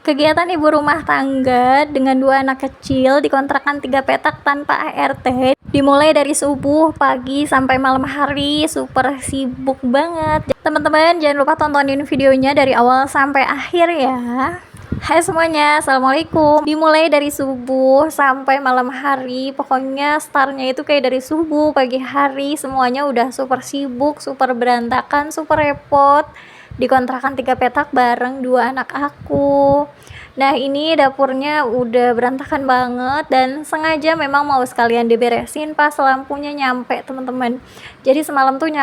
Kegiatan ibu rumah tangga dengan 2 anak kecil di kontrakan 3 petak tanpa ART, dimulai dari subuh, pagi, sampai malam hari, super sibuk banget. Teman-teman jangan lupa tontonin videonya dari awal sampai akhir ya. Hai semuanya, assalamualaikum. Dimulai dari subuh sampai malam hari, pokoknya startnya itu kayak dari subuh, pagi hari, semuanya udah super sibuk, super berantakan, super repot di kontrakan 3 petak bareng 2 anak aku. Nah ini dapurnya udah berantakan banget dan sengaja memang mau sekalian diberesin pas lampunya nyampe teman-teman. Jadi semalam tuh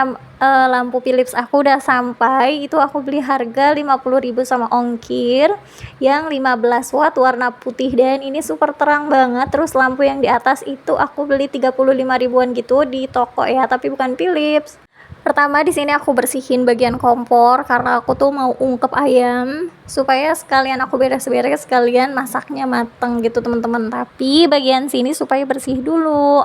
lampu Philips aku udah sampai, itu aku beli harga 50.000 sama ongkir yang 15 watt warna putih dan ini super terang banget. Terus lampu yang di atas itu aku beli 35 ribuan gitu di toko ya, tapi bukan Philips. Pertama di sini aku bersihin bagian kompor karena aku tuh mau ungkep ayam supaya sekalian aku beres-beres sekalian masaknya mateng gitu teman-teman. Tapi bagian sini supaya bersih dulu.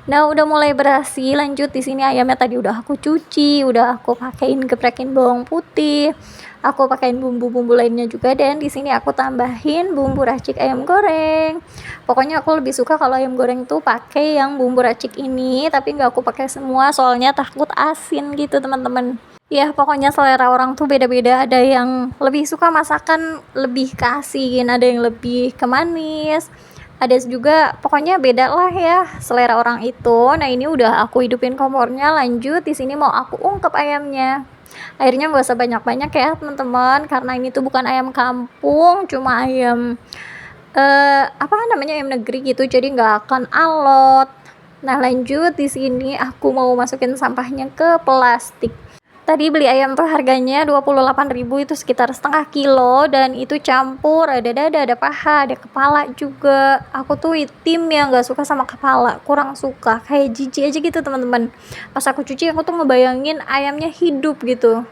Nah udah mulai berhasil, lanjut di sini ayamnya tadi udah aku cuci, udah aku pakein geprekin bawang putih. Aku pakein bumbu-bumbu lainnya juga dan di sini aku tambahin bumbu racik ayam goreng. Pokoknya aku lebih suka kalau ayam goreng tuh pakai yang bumbu racik ini, tapi nggak aku pakai semua soalnya takut asin gitu teman-teman. Ya pokoknya selera orang tuh beda-beda, ada yang lebih suka masakan lebih ke asin, ada yang lebih ke manis, ada juga pokoknya beda lah ya selera orang itu. Nah ini udah aku hidupin kompornya, lanjut di sini mau aku ungkep ayamnya. Airnya nggak usah banyak-banyak ya teman-teman karena ini tuh bukan ayam kampung, cuma ayam apa namanya, ayam negeri gitu, jadi nggak akan alot. Nah lanjut di sini aku mau masukin sampahnya ke plastik. Tadi beli ayam tuh harganya 28.000, itu sekitar setengah kilo dan itu campur ada dada, ada paha, ada kepala juga. Aku tuh tim yang nggak suka sama kepala, kurang suka, kayak jijik aja gitu teman-teman. Pas aku cuci aku tuh ngebayangin ayamnya hidup gitu.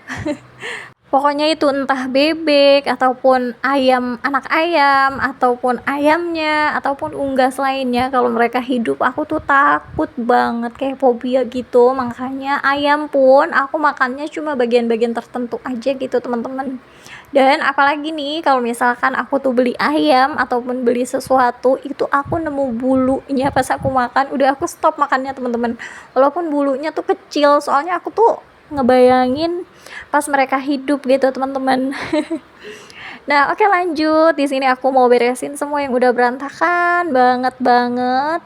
Pokoknya itu entah bebek ataupun ayam, anak ayam ataupun ayamnya ataupun unggas lainnya, kalau mereka hidup aku tuh takut banget, kayak fobia gitu. Makanya ayam pun aku makannya cuma bagian-bagian tertentu aja gitu teman-teman. Dan apalagi nih kalau misalkan aku tuh beli ayam ataupun beli sesuatu itu aku nemu bulunya pas aku makan, udah aku stop makannya teman-teman. Walaupun bulunya tuh kecil, soalnya aku tuh ngebayangin pas mereka hidup gitu teman-teman. Nah oke lanjut, di sini aku mau beresin semua yang udah berantakan banget.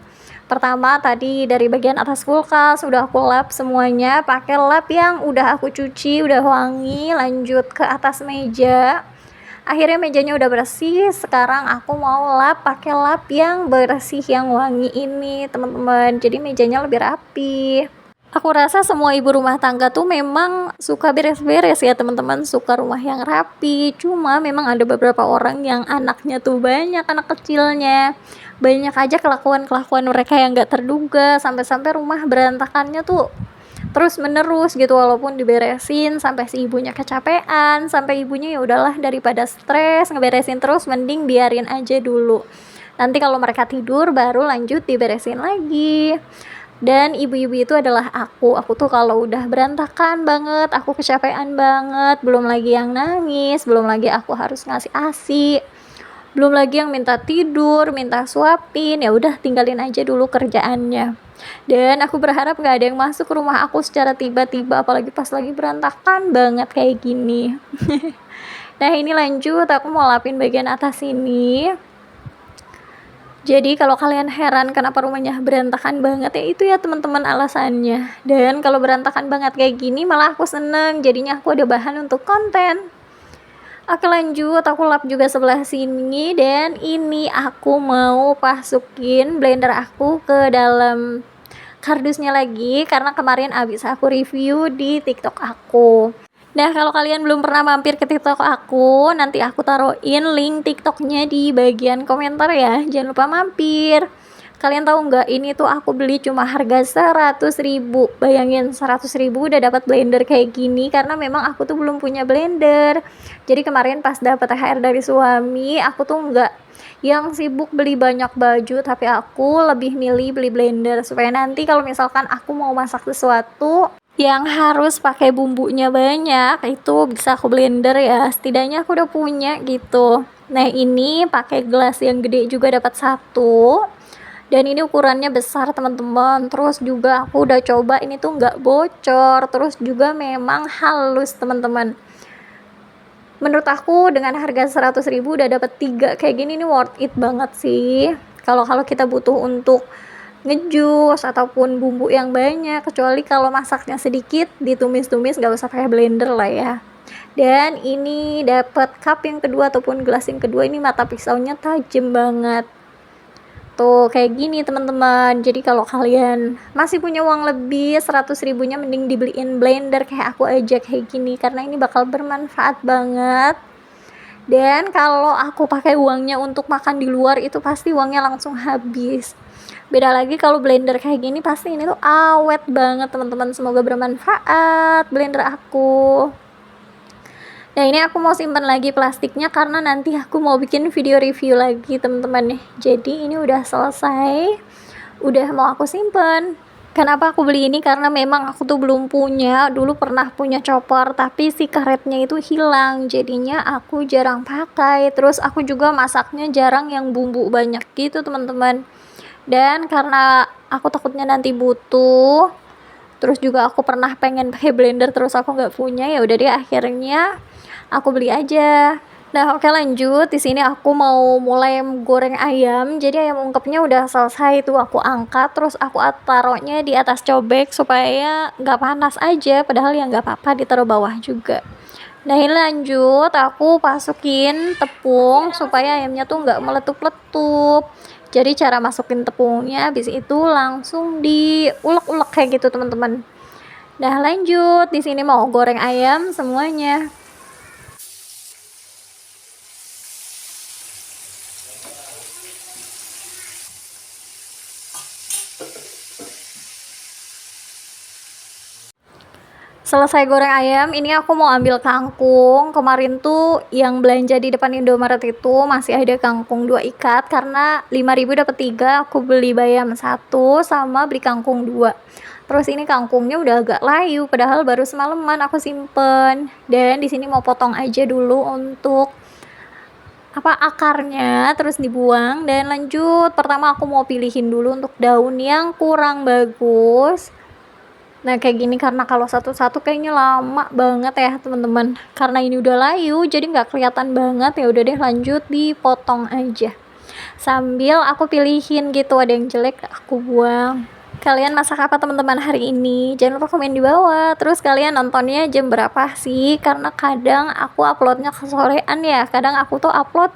Pertama tadi dari bagian atas kulkas udah aku lap semuanya pakai lap yang udah aku cuci, udah wangi. Lanjut ke atas meja, akhirnya mejanya udah bersih. Sekarang aku mau lap pakai lap yang bersih yang wangi ini teman-teman, jadi mejanya lebih rapi. Aku rasa semua ibu rumah tangga tuh memang suka beres-beres ya teman-teman, suka rumah yang rapi. Cuma memang ada beberapa orang yang anaknya tuh banyak, anak kecilnya. Banyak aja kelakuan-kelakuan mereka yang gak terduga, sampai-sampai rumah berantakannya tuh terus menerus gitu, walaupun diberesin sampai si ibunya kecapean, sampai ibunya ya udahlah daripada stres ngeberesin terus mending biarin aja dulu. Nanti kalau mereka tidur baru lanjut diberesin lagi. Dan ibu-ibu itu adalah aku tuh kalau udah berantakan banget, aku kecapean banget, belum lagi yang nangis, belum lagi aku harus ngasih ASI, belum lagi yang minta tidur, minta suapin, ya udah tinggalin aja dulu kerjaannya. Dan aku berharap gak ada yang masuk ke rumah aku secara tiba-tiba, apalagi pas lagi berantakan banget kayak gini. Nah ini lanjut, aku mau lapin bagian atas ini. Jadi kalau kalian heran kenapa rumahnya berantakan banget, ya itu ya teman-teman alasannya. Dan kalau berantakan banget kayak gini malah aku seneng, jadinya aku ada bahan untuk konten. Oke lanjut, aku lap juga sebelah sini dan ini aku mau masukin blender aku ke dalam kardusnya lagi karena kemarin abis aku review di TikTok aku. Nah kalau kalian belum pernah mampir ke TikTok aku, nanti aku taruhin link TikToknya di bagian komentar ya, jangan lupa mampir. Kalian tahu nggak, ini tuh aku beli cuma harga 100.000. Bayangin 100.000 udah dapat blender kayak gini, karena memang aku tuh belum punya blender. Jadi kemarin pas dapat THR dari suami, aku tuh nggak yang sibuk beli banyak baju, tapi aku lebih milih beli blender supaya nanti kalau misalkan aku mau masak sesuatu yang harus pakai bumbunya banyak itu bisa aku blender ya, setidaknya aku udah punya gitu. Nah ini pakai gelas yang gede juga dapat satu, dan ini ukurannya besar teman-teman. Terus juga aku udah coba, ini tuh nggak bocor, terus juga memang halus teman-teman. Menurut aku dengan harga 100.000 udah dapat 3 kayak gini, nih worth it banget sih. Kalau kita butuh untuk ngejus ataupun bumbu yang banyak, kecuali kalau masaknya sedikit ditumis-tumis, nggak usah pakai blender lah ya. Dan ini dapat cup yang kedua ataupun gelas yang kedua, ini mata pisaunya tajam banget tuh kayak gini teman-teman. Jadi kalau kalian masih punya uang lebih 100.000-nya, mending dibeliin blender kayak aku aja kayak gini, karena ini bakal bermanfaat banget. Dan kalau aku pakai uangnya untuk makan di luar, itu pasti uangnya langsung habis. Beda lagi kalau blender kayak gini, pasti ini tuh awet banget teman-teman. Semoga bermanfaat blender aku. Nah ini aku mau simpan lagi plastiknya karena nanti aku mau bikin video review lagi teman-teman nih. Jadi ini udah selesai, udah mau aku simpen. Kenapa aku beli ini? Karena memang aku tuh belum punya. Dulu pernah punya chopper, tapi si karetnya itu hilang. Jadinya aku jarang pakai. Terus aku juga masaknya jarang yang bumbu banyak gitu teman-teman. Dan karena aku takutnya nanti butuh, terus juga aku pernah pengen pakai blender terus aku nggak punya, ya udah deh akhirnya aku beli aja. Nah oke lanjut, di sini aku mau mulai goreng ayam. Jadi ayam ungkepnya udah selesai tuh aku angkat, terus aku taruhnya di atas cobek supaya nggak panas aja, padahal ya nggak apa-apa ditaruh bawah juga. Nah ini lanjut, aku masukin tepung supaya ayamnya tuh nggak meletup-letup. Jadi cara masukin tepungnya habis itu langsung diulek-ulek kayak gitu teman-teman. Nah lanjut, di sini mau goreng ayam semuanya. Selesai goreng ayam, ini aku mau ambil kangkung. Kemarin tuh yang belanja di depan Indomaret itu masih ada kangkung 2 ikat, karena 5.000 dapat 3, aku beli bayam 1 sama beli kangkung 2. Terus ini kangkungnya udah agak layu, padahal baru semalaman aku simpen. Dan di sini mau potong aja dulu untuk akarnya, terus dibuang. Dan lanjut, pertama aku mau pilihin dulu untuk daun yang kurang bagus. Nah kayak gini, karena kalau satu-satu kayaknya lama banget ya teman-teman. Karena ini udah layu jadi nggak kelihatan banget, ya udah deh lanjut dipotong aja. Sambil aku pilihin gitu, ada yang jelek aku buang. Kalian masak apa teman-teman hari ini? Jangan lupa komen di bawah. Terus kalian nontonnya jam berapa sih? Karena kadang aku uploadnya kesorean ya. Kadang aku tuh upload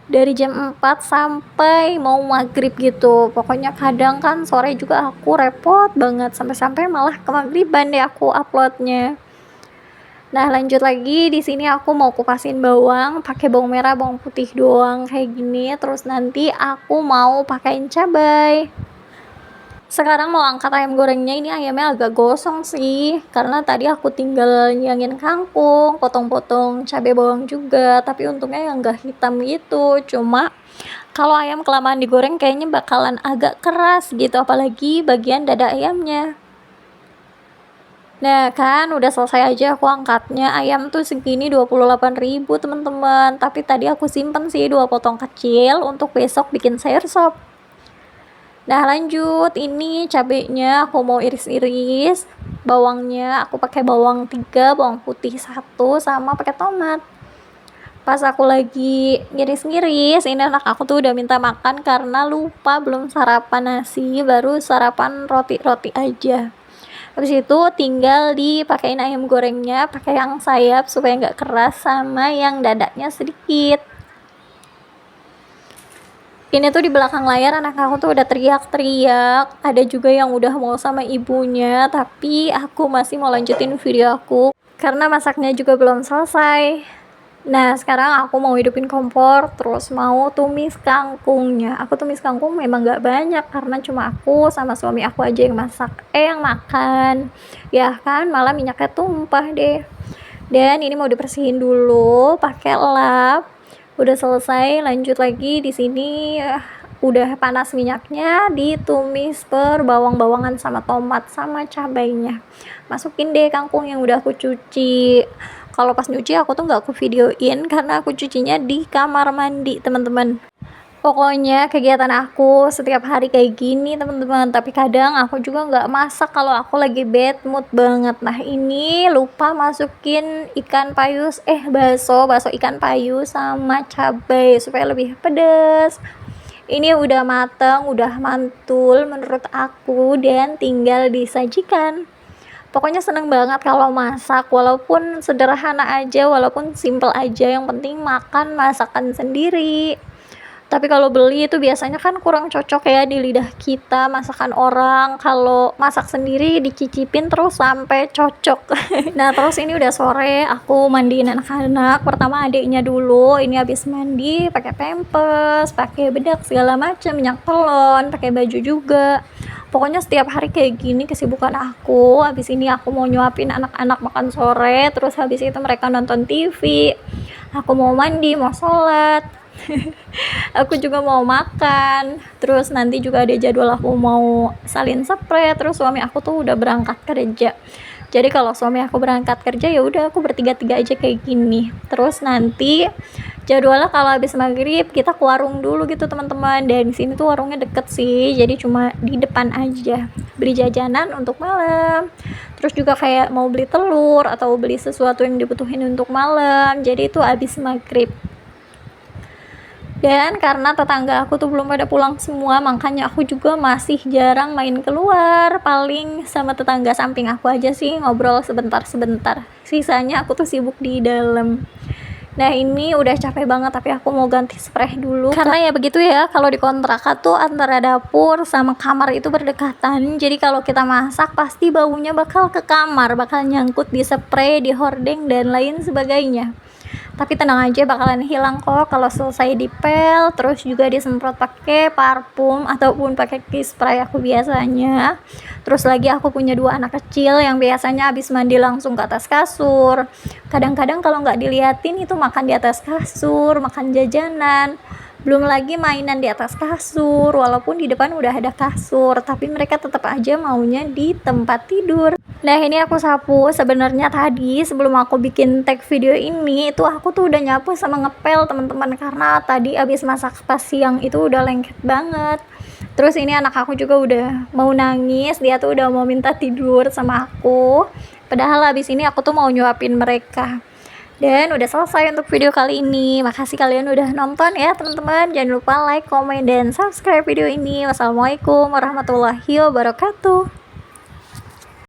dari jam 4 sampai mau maghrib gitu. Pokoknya kadang kan sore juga aku repot banget, sampai-sampai malah ke maghriban deh aku uploadnya. Nah lanjut lagi, di sini aku mau kupasin bawang, pakai bawang merah, bawang putih doang kayak gini. Terus nanti aku mau pakein cabai. Sekarang mau angkat ayam gorengnya, ini ayamnya agak gosong sih, karena tadi aku tinggal nyangin kangkung, potong-potong cabai bawang juga, tapi untungnya yang gak hitam gitu. Cuma kalau ayam kelamaan digoreng kayaknya bakalan agak keras gitu, apalagi bagian dada ayamnya. Nah kan udah selesai aja aku angkatnya. Ayam tuh segini 28.000 teman-teman, tapi tadi aku simpen sih 2 potong kecil untuk besok bikin sayur sop. Nah lanjut, ini cabenya aku mau iris-iris. Bawangnya aku pakai bawang 3, bawang putih 1, sama pakai tomat. Pas aku lagi ngiris-ngiris, ini anak aku tuh udah minta makan karena lupa belum sarapan nasi, baru sarapan roti-roti aja. Habis itu tinggal dipakein ayam gorengnya, pakai yang sayap supaya nggak keras, sama yang dadanya sedikit. Ini tuh di belakang layar anak aku tuh udah teriak-teriak. Ada juga yang udah mau sama ibunya, tapi aku masih mau lanjutin video aku karena masaknya juga belum selesai. Nah sekarang aku mau hidupin kompor, terus mau tumis kangkungnya. Aku tumis kangkung memang gak banyak karena cuma aku sama suami aku aja yang masak, yang makan. Ya kan malah minyaknya tumpah deh. Dan ini mau dibersihin dulu pakai lap. Udah selesai, lanjut lagi di sini udah panas minyaknya, ditumis per bawang-bawangan sama tomat sama cabainya. Masukin deh kangkung yang udah aku cuci. Kalau pas nyuci aku tuh nggak aku videoin karena aku cucinya di kamar mandi teman-teman. Pokoknya kegiatan aku setiap hari kayak gini teman-teman, tapi kadang aku juga nggak masak kalau aku lagi bad mood banget. Nah ini lupa masukin ikan payus, bakso ikan payus sama cabai supaya lebih pedas. Ini udah mateng, udah mantul menurut aku dan tinggal disajikan. Pokoknya seneng banget kalau masak, walaupun sederhana aja, walaupun simple aja, yang penting makan masakan sendiri. Tapi kalau beli itu biasanya kan kurang cocok ya di lidah kita masakan orang. Kalau masak sendiri dicicipin terus sampai cocok. Nah, terus ini udah sore, aku mandiin anak-anak. Pertama adiknya dulu, ini habis mandi, pakai pampers, pakai bedak segala macam, minyak telon, pakai baju juga. Pokoknya setiap hari kayak gini kesibukan aku. Habis ini aku mau nyuapin anak-anak makan sore, terus habis itu mereka nonton TV. Aku mau mandi, mau sholat. Aku juga mau makan, terus nanti juga ada jadwal aku mau salin spray, terus suami aku tuh udah berangkat kerja. Jadi kalau suami aku berangkat kerja ya udah aku bertiga-tiga aja kayak gini. Terus nanti jadwalnya kalau habis maghrib kita ke warung dulu gitu teman-teman. Dan di sini tuh warungnya deket sih, jadi cuma di depan aja. Beli jajanan untuk malam. Terus juga kayak mau beli telur atau beli sesuatu yang dibutuhin untuk malam. Jadi itu habis maghrib. Dan karena tetangga aku tuh belum pada pulang semua, makanya aku juga masih jarang main keluar. Paling sama tetangga samping aku aja sih ngobrol sebentar-sebentar. Sisanya aku tuh sibuk di dalam. Nah ini udah capek banget, tapi aku mau ganti spray dulu. Karena ya begitu ya, kalau di kontrakan tuh antara dapur sama kamar itu berdekatan. Jadi kalau kita masak pasti baunya bakal ke kamar, bakal nyangkut di spray, di hordeng, dan lain sebagainya. Tapi tenang aja, bakalan hilang kok kalau selesai dipel, terus juga disemprot pakai parfum ataupun pakai key spray aku biasanya. Terus lagi aku punya 2 anak kecil yang biasanya habis mandi langsung ke atas kasur. Kadang-kadang kalau nggak diliatin itu makan di atas kasur, makan jajanan. Belum lagi mainan di atas kasur, walaupun di depan udah ada kasur, tapi mereka tetap aja maunya di tempat tidur. Nah ini aku sapu, sebenarnya tadi sebelum aku bikin tag video ini itu aku tuh udah nyapu sama ngepel teman-teman, karena tadi abis masak pas siang itu udah lengket banget. Terus ini anak aku juga udah mau nangis, dia tuh udah mau minta tidur sama aku, padahal abis ini aku tuh mau nyuapin mereka. Dan udah selesai untuk video kali ini. Makasih kalian udah nonton ya teman-teman. Jangan lupa like, komen, dan subscribe video ini. Wassalamualaikum warahmatullahi wabarakatuh.